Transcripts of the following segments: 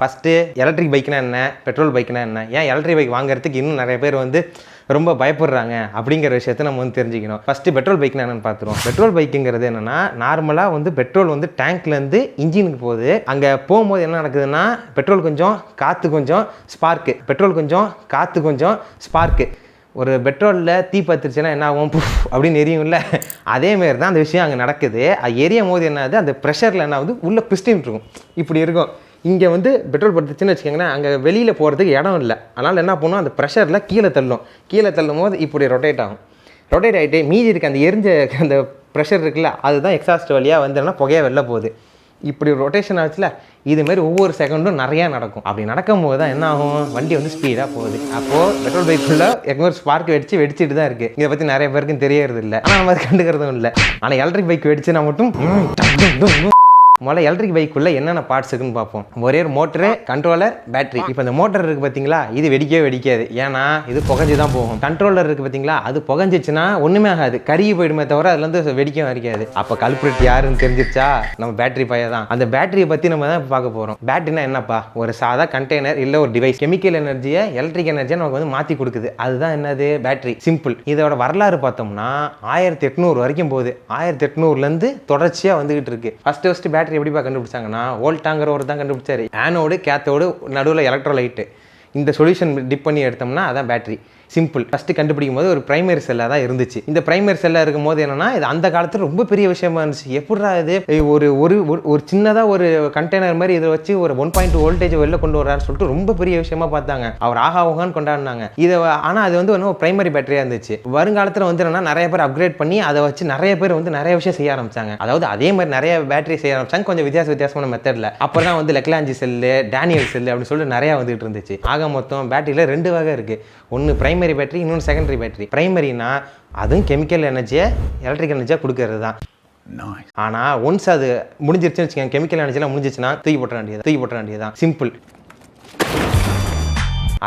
First electric பைக்னா என்ன, petrol பைக்னா என்ன, ஏன் எலக்ட்ரிக் பைக் வாங்குறதுக்கு இன்னும் நிறைய பேர் வந்து ரொம்ப பயப்படுறாங்க அப்படிங்கிற விஷயத்தை நம்ம வந்து தெரிஞ்சுக்கணும். ஃபஸ்ட்டு பெட்ரோல் பைக்னா என்னென்னு பார்த்துருவோம். பெட்ரோல் பைக்குங்கிறது என்னென்னா, நார்மலாக வந்து பெட்ரோல் வந்து டேங்க்லேருந்து இன்ஜினுக்கு போகுது. அங்கே போகும்போது என்ன நடக்குதுன்னா, பெட்ரோல் கொஞ்சம் காற்று கொஞ்சம் ஸ்பார்க்கு, பெட்ரோல் கொஞ்சம் காற்று கொஞ்சம் ஸ்பார்க்கு. ஒரு பெட்ரோலில் தீ பத்துருச்சுன்னா என்ன ஆகும், புஃப் அப்படின்னு எரியும்ல, அதேமாரி தான் அந்த விஷயம் அங்கே நடக்குது. அது எரியும் போது என்ன ஆகுது, அந்த ப்ரெஷரில் என்ன ஆகுது, உள்ளே பிஸ்டின் இருக்கும், இப்படி இருக்கும். இங்கே வந்து பெட்ரோல் படுத்துச்சுன்னு வச்சுக்கோங்களேன், அங்கே வெளியில் போகிறதுக்கு இடம் இல்லை. அதனால் என்ன பண்ணும், அந்த ப்ரெஷரில் கீழே தள்ளும் போது இப்படி ரொட்டேட் ஆகும். ரொட்டேட் ஆகிட்டு மீதி இருக்க அந்த எரிஞ்ச அந்த ப்ரெஷர் இருக்குல்ல, அதுதான் எக்ஸாஸ்ட் வழியாக வந்துன்னா புகையாக வெளில போகுது. இப்படி ரொட்டேஷன் ஆச்சுல, இதுமாரி ஒவ்வொரு செகண்டும் நிறையா நடக்கும். அப்படி நடக்கும்போது தான் என்ன ஆகும், வண்டி வந்து ஸ்பீடாக போகுது. அப்போது பெட்ரோல் பைக்குள்ள எங்கே ஸ்பார்க் வெடிச்சிட்டு தான் இருக்குது. இதை பற்றி நிறைய பேருக்கும் தெரியறது இல்லை, ஆனால் நம்ம அது கண்டுக்கிறதும் இல்லை. ஆனால் எலக்ட்ரிக் பைக் வெடிச்சுன்னா மட்டும் முதல்ல எலக்ட்ரிக் பைக்குள்ளே என்னென்ன பார்ட்ஸ் இருக்குன்னு பார்ப்போம். ஒரே ஒரு மோட்டரு, கண்ட்ரோலர், பேட்டரி. இப்போ இந்த மோட்டர் இருக்குது பார்த்தீங்களா, இது வெடிக்கவே வெடிக்காது, ஏன்னா இது புகஞ்சு தான் போகும். கண்ட்ரோலர் இருக்குது பார்த்தீங்களா, அது புகஞ்சிச்சுன்னா ஒன்றுமே ஆகாது, கருகி போயிடுமே தவிர அதுலேருந்து வெடிக்கவும் வரைக்காது. அப்போ கல்பிரிட் யாருன்னு தெரிஞ்சிருச்சா, நம்ம பேட்டரி பையன் தான். அந்த பேட்டரியை பற்றி நம்ம தான் பார்க்க போகிறோம். பேட்டரினா என்னப்பா, ஒரு சாதா கண்டெய்னர் இல்லை ஒரு டிவைஸ், கெமிக்கல் எனர்ஜியை எலக்ட்ரிக் எனர்ஜியை நமக்கு வந்து மாற்றி கொடுக்குது. அதுதான் என்னது, பேட்டரி. சிம்பிள். இதோட வரலாறு பார்த்தோம்னா 1800 வரைக்கும் போகுது. 1800லேருந்து தொடர்ச்சியாக வந்துகிட்டு இருக்கு. ஃபஸ்ட்டு பேட்டரி எப்படிப்பா கண்டுபிடிச்சாங்கன்னா, வோல்டாங்கிற ஒரு தான் கண்டுபிடிச்சாரு. ஆனோடு கேத்தோடு நடுவில் எலக்ட்ரோலைட்டு, இந்த சொல்யூஷன் டிப் பண்ணி எடுத்தோம்னா அதான் பேட்டரி. சிம்பிள். ஃபஸ்ட்டு கண்டுபிடிக்கும் போது ஒரு பிரைமரி செல்லாக தான் இருந்துச்சு. இந்த பிரைமரி செல்லாக இருக்கும் போது என்னன்னா, இது அந்த காலத்தில் ரொம்ப பெரிய விஷயமா இருந்துச்சு. எப்படா இது ஒரு சின்னதாக ஒரு கண்டெய்னர் மாதிரி இதை வச்சு ஒரு 1.2 வோல்டேஜ் வெளில கொண்டு வர்றாருன்னு சொல்லிட்டு ரொம்ப பெரிய விஷயமா பார்த்தாங்க. அவர் ஆகான்னு கொண்டாடினாங்க இதை. ஆனால் அது வந்து ஒரு பிரைமரி பேட்டரியாக இருந்துச்சு. வருங்காலத்தில் வந்து என்னன்னா, நிறைய பேர் அப்கிரேட் பண்ணி அதை வச்சு நிறைய பேர் வந்து நிறைய விஷயம் செய்ய ஆரம்பிச்சாங்க. அதாவது அதே மாதிரி நிறைய பேட்டரி செய்ய ஆரம்பிச்சாங்க, கொஞ்சம் வித்தியாசமான மெத்தடில். அப்புறம் தான் வந்து லெக்லாஞ்சி செல்லு, டேனியல் செல்லு அப்படின்னு சொல்லிட்டு நிறையா வந்துட்டு இருந்துச்சு. ஆக மொத்தம் பேட்டரியில் 2 வகை இருக்குது. ஒன்று பிரைமரி பேட்டரி, இன்னொன்று செகண்டரி பேட்டரி. பிரைமரினா அதுவும் கெமிக்கல் எனர்ஜியை எலக்ட்ரிக்கல் எனர்ஜியாக கொடுக்கறது தான். ஆனால் ஒன்ஸ் அது முடிஞ்சிருச்சுன்னு வச்சுக்கோங்க, கெமிக்கல் எனர்ஜிலாம் முடிஞ்சிச்சுன்னா தூக்கி போட்ட வேண்டியது தான். சிம்பிள்.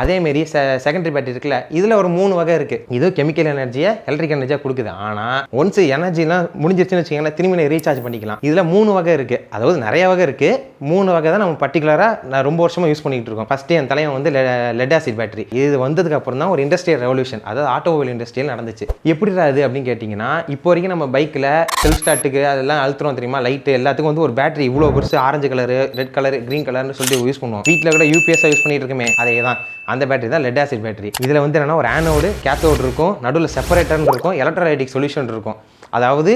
அதேமாரி செகண்டரி பேட்டரி இருக்குல்ல, இதில் ஒரு 3 வகை இருக்குது. இது கெமிக்கல் எனர்ஜியை எலக்ட்ரிக் எனர்ஜியாக கொடுக்குது. ஆனால் ஒன்ஸ் எனர்ஜிலாம் முடிஞ்சிருச்சுன்னு வச்சுக்கோங்களேன், திரும்பி ரீசார்ஜ் பண்ணிக்கலாம். இதில் 3 வகை இருக்குது. அதாவது நிறைய வகை இருக்குது, 3 வகை தான் நம்ம பர்டிகுலராக நான் ரொம்ப வருஷமாக யூஸ் பண்ணிகிட்டு இருக்கோம். ஃபஸ்ட்டு என் தலைவன் வந்து லெட் ஆசிட் பேட்டரி. இது வந்ததுக்கு அப்புறம் தான் ஒரு இண்டஸ்ட்ரியல் ரெவல்யூஷன், அதாவது ஆட்டோமொபைல் இண்டஸ்ட்ரியில் நடந்துச்சு. எப்படி அது அப்படின்னு கேட்டிங்கன்னா, இப்போ வரைக்கும் நம்ம பைக்கில் செல்ஃப் ஸ்டார்ட்டுக்கு அதெல்லாம் அழுத்துறோம் தெரியுமா, லைட்டு எல்லாத்துக்கும் வந்து ஒரு பேட்டரி இவ்வளோ பெருசு, orange colour, red colour, green கலர்னு சொல்லிட்டு யூஸ் பண்ணுவோம். வீட்டில் கூட யூபிஎஸ்ஸாக யூஸ் பண்ணிட்டு இருக்கமே, அதே தான். அந்த பேட்டரி தான் லெட் ஆசிட் பேட்டரி. இதில் வந்து என்னன்னா, ஒரு ஆனோடு கேத்தோடு இருக்கும், நடுவில் செப்பரேட்டர்னு இருக்கும், எலக்ட்ரோலைட்டிக் சொல்யூஷன் இருக்கும். அதாவது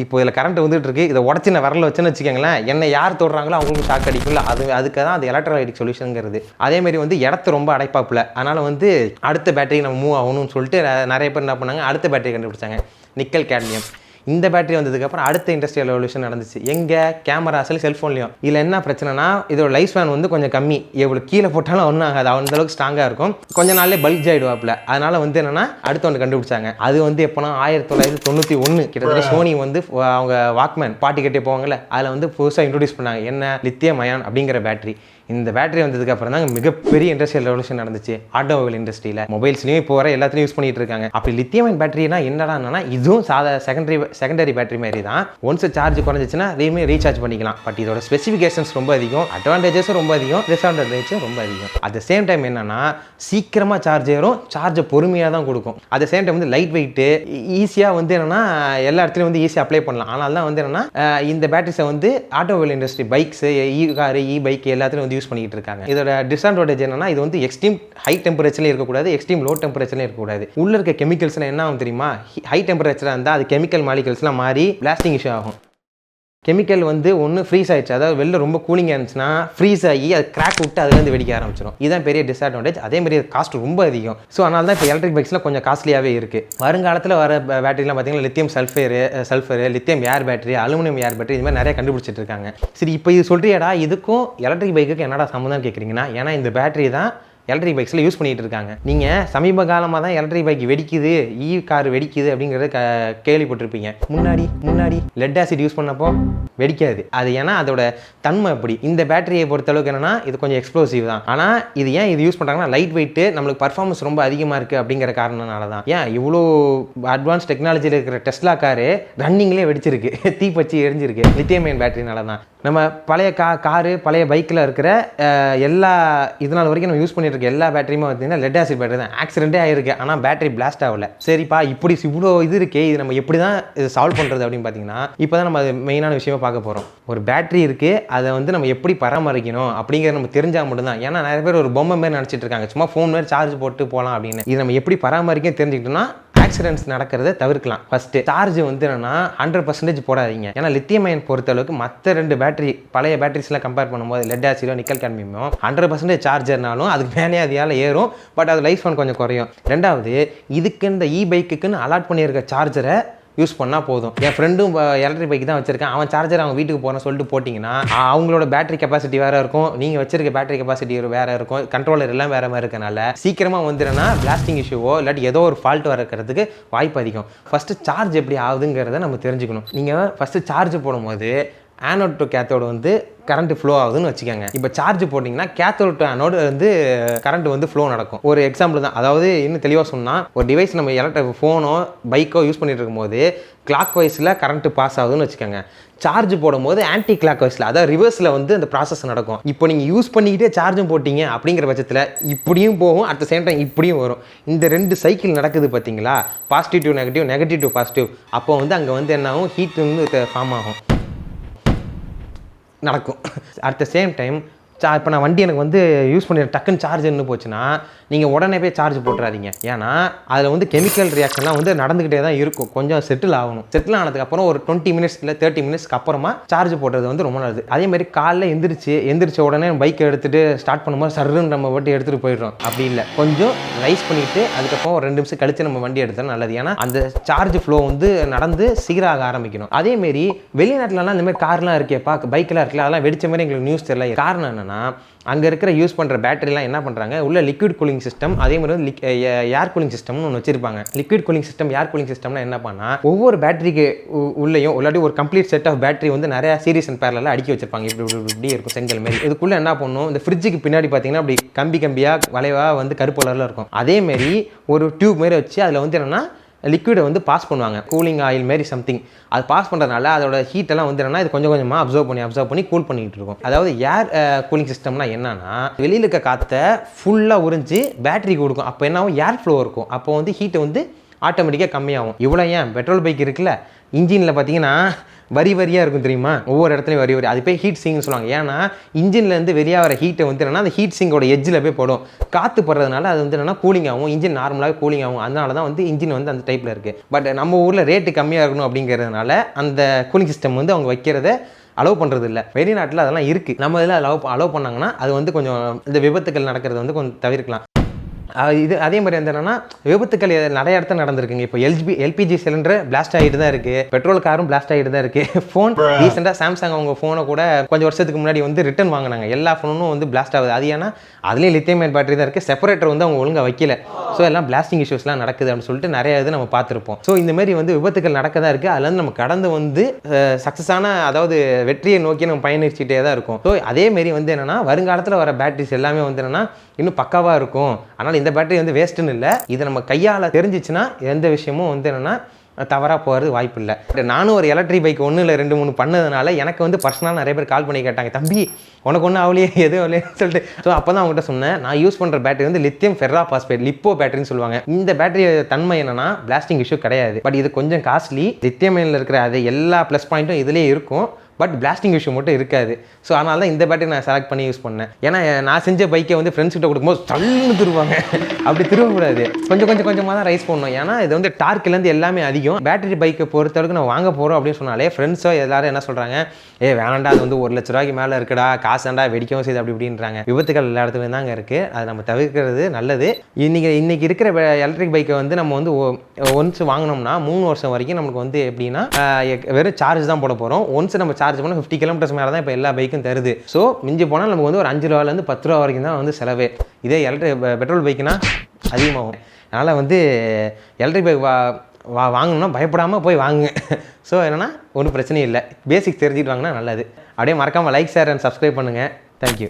இப்போ இதில் கரண்ட் வந்துட்டு இருக்கு, இதை உடச்சி நான் விரல வச்சுன்னு வச்சுக்கோங்களேன், என்ன யார் தொடுறாங்களோ அவங்களுக்கு ஷாக் அடிக்கும்ல, அதுக்கு தான் அது எலக்ட்ரோலைட்டிக் சொல்யூஷனுங்கிறது. அதேமாதிரி வந்து இடத்த ரொம்ப அடைப்பாப்புல, அதனால் வந்து அடுத்த பேட்டரி நம்ம மூவ் ஆகணும்னு சொல்லிட்டு நிறைய பேர் என்ன பண்ணாங்க, அடுத்த பேட்டரி கண்டுபிடிச்சாங்க, நிக்கல் கேட்மியம். இந்த பேட்டரி வந்ததுக்கப்புறம் அடுத்த இண்டஸ்ட்ரியல் ரெவல்யூஷன் நடந்துச்சு. எங்கே, கேமராஸ்லையும் செல்ஃபோன்லையும். இதில் என்ன பிரச்சனைனா, இதோட லைஃப் ஸ்பேன் வந்து கொஞ்சம் கம்மி. எவ்வளோ கீழே போட்டாலும் ஒன்றும் ஆகாது, அந்த அளவுக்கு ஸ்ட்ராங்காக இருக்கும். கொஞ்ச நாள்லேயே பல்ஜ் ஆகிடுவாப்பில். அதனால் வந்து என்னென்னா, அடுத்த ஒன்று கண்டுபிடிச்சாங்க. அது வந்து எப்போனா 1991 கிட்டத்தட்ட சோனி வந்து அவங்க வாக்மேன் பாட்டி கட்டே போவாங்கல்ல, அதில் வந்து புதுசாக இன்ட்ரோடியூஸ் பண்ணாங்க, என்ன, லித்தியம் அயான் அப்படிங்கிற பேட்டரி. இந்த பேட்டரி வந்ததுக்கு அப்புறம் தான் மிகப்பெரிய இண்டஸ்ட்ரியல் ரெவல்யூஷன் நடந்துச்சு ஆட்டோமொபைல் இண்டஸ்ட்ரியில். மொபைல்ஸ்லையும் இப்போ வர எல்லாத்தையும் யூஸ் பண்ணிட்டு இருக்காங்க. அப்படி லித்தியம் அயன் பேட்டரினா என்னடான்னா, இதுவும் சாதா செகண்டரி பேட்டரி மாதிரி தான். ஒன்ஸ் சார்ஜ் குறைஞ்சிச்சுன்னா அதையுமே ரீசார்ஜ் பண்ணிக்கலாம். பட் இதோட ஸ்பெசிஃபிகேஷன்ஸ் ரொம்ப அதிகம், அட்வான்டேஜஸும் ரொம்ப அதிகம், டிஸ்அட்வான்டேஜும் ரொம்ப அதிகம். அட் த சேம் டைம் என்னன்னா, சீக்கிரமாக சார்ஜ் ஏறும், சார்ஜை பொறுமையாக தான் கொடுக்கும். அட் த சேம் டைம் வந்து லைட் வெயிட்டு, ஈஸியாக வந்து என்னன்னா எல்லா இடத்துலையும் வந்து ஈஸியாக அப்ளை பண்ணலாம். ஆனால் தான் வந்து என்னன்னா, இந்த பேட்டரிஸை வந்து automobile industry, bikes, car, bike எல்லாத்துலையும் வந்து யூஸ் பண்ணிட்டு இருக்காங்க. இதோட டிஸ்அட்வான்டேஜ் என்னன்னா, இது வந்து எக்ஸ்ட்ரீம் ஹை டெம்பரேச்சர்லயும் இருக்கக்கூடாது, எக்ஸ்ட்ரீம் லோ டெம்பரேச்சர்லயும் இருக்கக்கூடாது. உள்ள இருக்க கெமிக்கல்ஸ் என்ன ஆகும் தெரியுமா, ஹை டெம்பரேச்சரா இருந்தால் அது கெமிக்கல் மாலிகல்ஸ்லாம் மாறி பிளாஸ்டிங் இஷ்யூ ஆகும். கெமிக்கல் வந்து ஒன்று ஃப்ரீஸ் ஆயிடுச்சு, அதாவது வெளில ரொம்ப கூலிங்காக இருந்துச்சுன்னா ஃப்ரீஸ் ஆகி அது கிராக் விட்டு அதுலேருந்து வெடிக்க ஆரம்பிச்சிடும். இதுதான் பெரிய டிஸ்அட்வான்டேஜ். அதேமாதிரி காஸ்ட் ரொம்ப அதிகம். ஸோ அதனால தான் இப்போ எலக்ட்ரிக் பைக்ஸ்லாம் கொஞ்சம் காஸ்ட்லியாகவே இருக்குது. வருங்காலத்தில் வர பேட்டரிலாம் பார்த்தீங்கன்னா, லித்தியம் சல்ஃபர், லித்தியம் ஏர் பேட்டரி, அலுமினியம் ஏர் பேட்டரி, இது மாதிரி நிறைய கண்டுபிடிச்சிட்டு இருக்காங்க. சரி, இப்போ இது சொல்றியாடா, இதுக்கும் எலக்ட்ரிக் பைக்குக்கு என்னடா சம்மந்தம் கேட்குறீங்கன்னா, ஏன்னா இந்த பேட்டரி தான் எலக்ட்ரிக் பைக்ஸில் யூஸ் பண்ணிகிட்டு இருக்காங்க. நீங்கள் சமீப காலமாக தான் எலக்ட்ரிக் பைக் வெடிக்குது, கார் வெடிக்குது அப்படிங்கிறத கேள்விப்பட்டிருப்பீங்க. முன்னாடி லெட் ஆசிட் யூஸ் பண்ணப்போ வெடிக்காது. அது ஏன்னா அதோட தன்மை அப்படி. இந்த பேட்டரியை பொறுத்தளவுக்கு என்னன்னா, இது கொஞ்சம் எக்ஸ்ப்ளோசிவ் தான். ஆனால் இது ஏன் இது யூஸ் பண்ணுறாங்கன்னா, லைட் வெயிட்டு, நம்மளுக்கு பர்ஃபார்மன்ஸ் ரொம்ப அதிகமாக இருக்குது அப்படிங்கிற காரணனால தான். ஏன் இவ்வளோ அட்வான்ஸ் டெக்னாலஜியில் இருக்கிற டெஸ்லா காரு ரன்னிங்லேயே வெடிச்சிருக்கு, தீப்பச்சி எரிஞ்சிருக்கு, லித்தியம் அயன் பேட்டரினால தான். நம்ம பழைய காரு பழைய பைக்கில் இருக்கிற எல்லா இதனால் வரைக்கும் நம்ம யூஸ் பண்ணிட்டு இருக்க எல்லா பேட்டரியுமே பார்த்தீங்கன்னா லெட் ஆசிட் பேட்டரி தான். ஆக்சிடென்ட்டே ஆகிருக்கு, ஆனால் பேட்டரி பிளாஸ்ட் ஆகல. சரிப்பா, இப்படி இவ்வளோ இது இருக்கே, இது நம்ம எப்படி தான் இது சால்வ் பண்ணுறது அப்படின்னு பார்த்தீங்கன்னா, இப்போ தான் நம்ம அது மெயினான விஷயமா பார்க்க போகிறோம். ஒரு பேட்டரி இருக்குது, அதை வந்து நம்ம எப்படி பராமரிக்கணும் அப்படிங்கிறத நம்ம தெரிஞ்சால் மட்டும்தான். ஏன்னா நிறைய பேர் ஒரு பொம்மை மாதிரி நினச்சிட்டு இருக்காங்க, சும்மா ஃபோன் மாதிரி சார்ஜ் போட்டு போகலாம் அப்படின்னு. இது நம்ம எப்படி பராமரிக்க தெரிஞ்சுக்கிட்டோம்னா ஆக்சிடென்ட்ஸ் நடக்கிறத தவிர்க்கலாம். ஃபஸ்ட்டு சார்ஜ் வந்து என்னன்னா 100% போடாதீங்க. ஏன்னா லித்தியம் அயன் பொறுத்தளவுக்கு மற்ற 2 பேட்டரி பழைய பேட்டரிஸ்லாம் கம்பேர் பண்ணும்போது லெட் ஆசிடோ நிக்கல் கேட்மியமோ 100% சார்ஜர்னாலும் அதுக்கு மேலே அதில் ஏறும், பட் அது லைஃப் ஸ்பேன் கொஞ்சம் குறையும். ரெண்டாவது, இதுக்கு இந்த பைக்குன்னு அலாட் பண்ணியிருக்க சார்ஜரை யூஸ் பண்ணால் போதும். என் ஃப்ரெண்டும் எலக்ட்ரிக் பைக் தான் வச்சிருக்கேன், அவன் சார்ஜர் அவங்க வீட்டுக்கு போகிறேன் சொல்லிட்டு போட்டிங்கன்னா அவங்களோட பேட்டரி கெப்பாசிட்டி வேறு இருக்கும், நீங்கள் வச்சிருக்க பேட்டரி கெப்பாசிட்டி வேறு இருக்கும், கண்ட்ரோலர் எல்லாம் வேறு மாதிரி இருக்கனால சீக்கிரமாக வந்துடுன்னா பிளாஸ்டிங் இஷ்யூவோ இல்லாட்டி ஏதோ ஒரு ஃபால்ட் வரக்கிறதுக்கு வாய்ப்பு அதிகம். ஃபஸ்ட்டு சார்ஜ் எப்படி ஆகுதுங்கிறத நம்ம தெரிஞ்சுக்கணும். நீங்கள் ஃபஸ்ட்டு சார்ஜ் போடும்போது ஆனோட் டு கேத்தோடு வந்து கரண்ட் ஃப்ளோ ஆகுதுன்னு வச்சுக்கோங்க. இப்போ சார்ஜ் போட்டிங்கன்னா கேத்தோட் டு ஆனோடு வந்து கரண்ட் வந்து ஃப்ளோ நடக்கும். ஒரு எக்ஸாம்பிள் தான், அதாவது இன்னும் தெளிவாக சொன்னால், ஒரு டிவைஸ் நம்ம ஃபோனோ பைக்கோ யூஸ் பண்ணிட்டு இருக்கும்போது கிளாக் வைஸில் கரண்ட்டு பாஸ் ஆகுதுன்னு வச்சுக்கோங்க. சார்ஜ் போடும்போது ஆன்டி கிளாக் வைஸில், அதாவது ரிவர்ஸில் வந்து அந்த ப்ராசஸ் நடக்கும். இப்போ நீங்கள் யூஸ் பண்ணிக்கிட்டே சார்ஜும் போட்டிங்க அப்படிங்கிற பட்சத்தில் இப்படியும் போகும், அட் த சேம் டைம் இப்படியும் வரும். இந்த 2 சைக்கிள் நடக்குது பார்த்தீங்களா, positive to negative, negative to positive. அப்போ வந்து அங்கே வந்து என்ன ஆகும், ஹீட் வந்து ஃபார்ம் ஆகும், நடக்கும். அட் த சேம் டைம் இப்போ நான் வண்டி எனக்கு வந்து யூஸ் பண்ணி டக்குன்னு சார்ஜ் நின்று போச்சுன்னா நீங்கள் உடனே போய் சார்ஜ் போட்டுறாதீங்க. ஏன்னா அதில் வந்து கெமிக்கல் ரியாக்ஷன்லாம் வந்து நடந்துக்கிட்டே தான் இருக்கும், கொஞ்சம் செட்டில் ஆகணும். செட்டில் ஆனதுக்கப்புறம் ஒரு 20 மினிட்ஸ் இல்லை 30 மினிட்ஸ்க்கு அப்புறமா சார்ஜ் போடுறது வந்து ரொம்ப நல்லது. அதேமாதிரி காலைல எந்திரிச்ச உடனே பைக்கை எடுத்துகிட்டு ஸ்டார்ட் பண்ணும்போது சர்ன்னு நம்ம வண்டி எடுத்துகிட்டு போயிடுறோம், அப்படி இல்லை. கொஞ்சம் ரைஸ் பண்ணிவிட்டு அதுக்கப்புறம் ஒரு 2 நிமிஷம் கழித்து நம்ம வண்டி எடுத்தாலும் நல்லது. ஏன்னா அந்த சார்ஜ் ஃப்ளோ வந்து நடந்து சீராக ஆரம்பிக்கணும். அதேமாரி வெளிநாட்டிலலாம் இந்த மாதிரி கார்லாம் இருக்கேப்பா, பைக்கெலாம் இருக்குல்ல, அதெல்லாம் வெடிச்ச மாதிரி எங்களுக்கு நியூஸ் தெரியல. காரணம் என்னன்னா, அங்கே இருக்கிற யூஸ் பண்ணுற பேட்டரிலாம் என்ன பண்ணுறாங்க, உள்ள லிக்விட் கூலிங் சிஸ்டம், அதே மாதிரி வந்து ஏர் கூலிங் சிஸ்டம்னு ஒன்று வச்சிருப்பாங்க. Liquid cooling system, air cooling சிஸ்டம்னா என்ன பண்ணால், ஒவ்வொரு பேட்டரிக்கு உள்ளேயும் இல்லாட்டி ஒரு கம்ப்ளீட் செட் ஆஃப் பேட்டரி வந்து நிறையா சீரிஸ் அண்ட் பேரலாம் அடுக்கி வச்சிருப்பாங்க. இப்படி இருக்கும் செங்கல் மாதிரி. இதுக்குள்ளே என்ன பண்ணும், இந்த ஃப்ரிட்ஜுக்கு பின்னாடி பார்த்தீங்கன்னா அப்படி கம்பியாக வளைவாக வந்து கருப்பு கலரில் இருக்கும். அதேமாரி ஒரு டியூப் மாரி வச்சு அதில் வந்து என்னென்னா லிக்விடை வந்து பாஸ் பண்ணுவாங்க, கூலிங் ஆயில் மாரி சம்திங். அது பாஸ் பண்ணுறதுனால அதோட ஹீட்டெல்லாம் வந்து என்னன்னா இது கொஞ்சம் கொஞ்சமாக அப்சர்வ் பண்ணி கூல் பண்ணிகிட்டு இருக்கும். அதாவது ஏர் கூலிங் சிஸ்டம்னா என்னன்னா, வெளியில் இருக்க காற்றை ஃபுல்லாக உறிஞ்சி பேட்டரிக்கு கொடுக்கும். அப்போ என்ன ஆகும், ஏர் ஃப்ளோ இருக்கும். அப்போ வந்து ஹீட்டை வந்து ஆட்டோமேட்டிக்காக கம்மியாகும். இவ்வளோ ஏன் பெட்ரோல் பைக் இருக்குல்ல, இன்ஜினில் பார்த்தீங்கன்னா வரியாக இருக்கும் தெரியுமா, ஒவ்வொரு இடத்துலையும் வரி. அது போய் ஹீட் சிங்னு சொல்லுவாங்க. ஏன்னா இன்ஜின்லேருந்து வெளியாக வர ஹீட்டை வந்து என்னன்னா அந்த ஹீட் சிங்கோட எஜ்ஜில் போய் போடும். காற்று படுறதுனால அது வந்து என்னன்னா கூலிங் ஆகும், இன்ஜின் நார்மலாக கூலிங் ஆகும். அதனால தான் வந்து இன்ஜின் வந்து அந்த டைப்பில் இருக்குது. பட் நம்ம ஊரில் ரேட்டு கம்மியாக இருக்கணும் அப்படிங்கிறதுனால அந்த கூலிங் சிஸ்டம் வந்து அவங்க வைக்கிறத அலோவ் பண்ணுறது இல்லை. வெளிநாட்டில் அதெல்லாம் இருக்குது. நம்ம இதில் அலோவ் பண்ணாங்கன்னா அது வந்து கொஞ்சம் இந்த விபத்துக்கள் நடக்கிறது வந்து கொஞ்சம் தவிர்க்கலாம். இது அதே மாதிரி வந்து என்னன்னா விபத்துக்கள் நிறைய இடத்துல நடந்திருக்குங்க. இப்போ எல்பிஜி சிலிண்டர் பிளாஸ்ட் ஆகிட்டு தான் இருக்குது, பெட்ரோல் காரும் பிளாஸ்ட் ஆகிட்டு தான் இருக்குது. ஃபோன் ரீசெண்டாக சாம்சங் அவங்க ஃபோனை கூட கொஞ்சம் வருஷத்துக்கு முன்னாடி வந்து ரிட்டர்ன் வாங்கினாங்க. எல்லா ஃபோனும் வந்து பிளாஸ்ட் ஆகுது. அது ஏன்னா அதுலேயும் லித்தியம் அயன் பேட்டரி தான் இருக்குது, செப்பரேட்டர் வந்து அவங்க ஒழுங்காக வைக்கல. ஸோ எல்லாம் பிளாஸ்டிங் இஷ்யூஸ்லாம் நடக்குது அப்படின்னு சொல்லிட்டு நிறைய இது நம்ம பார்த்துருப்போம். ஸோ இந்த மாதிரி வந்து விபத்துக்கள் நடக்க தான் இருக்குது. அதில் வந்து நம்ம கடந்து வந்து சக்ஸஸான, அதாவது வெற்றியை நோக்கி நம்ம பயணிச்சுட்டே தான் இருக்கும். ஸோ அதேமாரி வந்து என்னென்னா வருங்காலத்தில் வர பேட்டரிஸ் எல்லாமே வந்து என்னென்னா இன்னும் பக்காவாக இருக்கும். அதனால் இந்த பேட்டரி வந்து வேஸ்ட்டுன்னு இல்லை. இதை நம்ம கையால் தெரிஞ்சிச்சுன்னா எந்த விஷயமும் வந்து என்னென்னா தவறாக போகிறது வாய்ப்பு இல்லை. நானும் ஒரு எலக்ட்ரிக் பைக் 1 இல்லை 2 3 பண்ணதுனால எனக்கு வந்து பர்சனலாக நிறைய பேர் கால் பண்ணி கேட்டாங்க, தம்பி உனக்கு ஒன்றும் ஆகலையே எதுவும் இல்லைன்னு சொல்லிட்டு. ஸோ அப்போ தான் அவங்ககிட்ட சொன்னேன், நான் யூஸ் பண்ணுற பேட்டரி வந்து லித்தியம் ஃபெர்ரா பாஸ்பேட், லிப்போ பேட்டரின்னு சொல்லுவாங்க. இந்த பேட்டரி தன்மை என்னன்னா பிளாஸ்டிங் இஷ்யூ கிடையாது, பட் இது கொஞ்சம் காஸ்ட்லி. லித்தியம் அயனில் இருக்கிற அது எல்லா ப்ளஸ் பாயிண்ட்டும் இதுலேயே இருக்கும், பட் பிளாஸ்டிங் இஷ்யூ மட்டும் இருக்காது. ஸோ அதனால தான் இந்த பேட்டரி நான் செலக்ட் பண்ணி யூஸ் பண்ணேன். ஏன்னா நான் செஞ்ச பைக்கை வந்து ஃப்ரெண்ட்ஸ் கிட்ட கொடுக்கும்போது தள்ளுன்னு திருவாங்க, அப்படி திருவக்கூடாது, கொஞ்சமாக தான் ரைஸ் பண்ணணும். ஏன்னா இது வந்து டார்க்லேருந்து எல்லாமே அதிகம். பேட்டரி பைக்கை பொறுத்தளவுக்கு நான் வாங்க போகிறோம் அப்படின்னு சொன்னாலே ஃப்ரெண்ட்ஸோ எல்லாரும் என்ன சொல்கிறாங்க, வேணாண்டா அது வந்து 1 லட்ச ரூபாய்க்கு மேலே இருக்குடா, காசாண்டா வெடிக்கவும் செய்யுது அப்படி இப்படின்றாங்க. விபத்துக்கள் எல்லா இடத்துலையும் தாங்க இருக்குது, அதை நம்ம தவிர்க்கிறது நல்லது. இன்னைக்கு இருக்கிற எலக்ட்ரிக் பைக்கை வந்து நம்ம வந்து ஒன்ஸ் வாங்கினோம்னா 3 வருஷம் வரைக்கும் நமக்கு வந்து எப்படின்னா வெறும் சார்ஜ் தான் போட போகிறோம். ஒன்ஸ் நம்ம சார்ஜ் பண்ண 50 கிலோமீட்டர்ஸ் மேலே தான் இப்போ எல்லா பைக்கும் தருது. ஸோ மிஞ்சி போனால் நமக்கு வந்து ஒரு 5 ரூபாலேருந்து 10 ரூபா வரைக்கும் தான் வந்து செலவே. இதே பெட்ரோல் பைக்குனா அதிகமாகும். அதனால் வந்து எலக்ட்ரிக் பைக் வாங்கணும்னா பயப்படாமல் போய் வாங்குங்க. ஸோ என்னென்னா ஒன்றும் பிரச்சனையும் இல்லை, பேசிக் தெரிஞ்சுட்டு வாங்கினா நல்லது. அப்படியே மறக்காமல் லைக், ஷேர் அண்ட் சப்ஸ்கிரைப் பண்ணுங்கள். தேங்க்யூ.